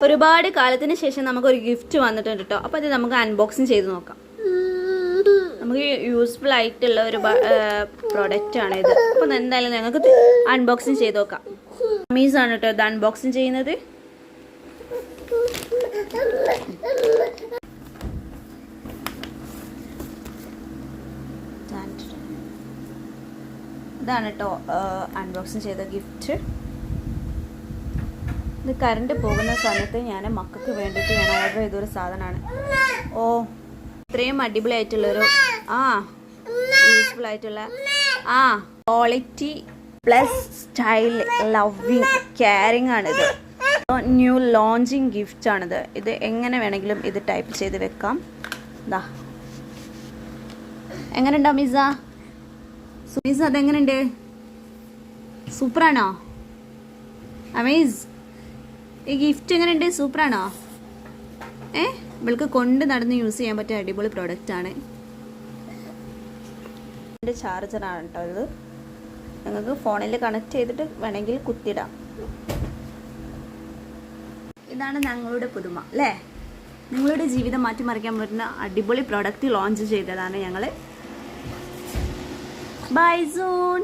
ഒരുപാട് കാലത്തിന് ശേഷം നമുക്കൊരു ഗിഫ്റ്റ് വന്നിട്ടുണ്ട് കേട്ടോ. അപ്പോൾ അത് നമുക്ക് അൺബോക്സിങ് ചെയ്ത് നോക്കാം. നമുക്ക് യൂസ്ഫുൾ ആയിട്ടുള്ള ഒരു പ്രോഡക്റ്റ് ആണ് ഇത്. അപ്പോൾ എന്തായാലും ഞങ്ങൾക്ക് അൺബോക്സിങ് ചെയ്ത് നോക്കാം. മീസാണ് കേട്ടോ ഇത് അൺബോക്സിങ് ചെയ്യുന്നത്. ഇതാണ് കേട്ടോ അൺബോക്സിങ് ചെയ്ത ഗിഫ്റ്റ്. ഇത് കറണ്ട് പോകുന്ന സമയത്ത് ഞാൻ മക്കൾക്ക് വേണ്ടിയിട്ട് ഞാൻ ഓർഡർ ചെയ്തൊരു സാധനമാണ്. ഓ, ഇത്രയും അടിപൊളിയായിട്ടുള്ളൊരു യൂസ്ഫുൾ ആയിട്ടുള്ള quality plus style loving caring ആണിത്. ന്യൂ ലോഞ്ചിങ് ഗിഫ്റ്റ് ആണിത്. ഇത് എങ്ങനെ വേണമെങ്കിലും ഇത് ടൈപ്പ് ചെയ്ത് വെക്കാം. ഇതാ എങ്ങനെയുണ്ടോ മിസ? മിസ അതെങ്ങനെയുണ്ട്? സൂപ്പറാണോ? അമേസ്. ഈ ഗിഫ്റ്റ് എങ്ങനെയുണ്ട്? സൂപ്പറാണോ? ഇവൾക്ക് കൊണ്ട് നടന്ന് യൂസ് ചെയ്യാൻ പറ്റിയ അടിപൊളി പ്രോഡക്റ്റ് ആണ്. എൻ്റെ ചാർജറാണ് കേട്ടോ ഇത്. നിങ്ങൾക്ക് ഫോണിൽ കണക്ട് ചെയ്തിട്ട് വേണമെങ്കിൽ കുത്തിയിടാം. ഇതാണ് ഞങ്ങളുടെ പുതുമ അല്ലേ? നിങ്ങളുടെ ജീവിതം മാറ്റിമറിക്കാൻ പറ്റുന്ന അടിപൊളി പ്രോഡക്റ്റ് ലോഞ്ച് ചെയ്തതാണ് ഞങ്ങൾ. Bye soon.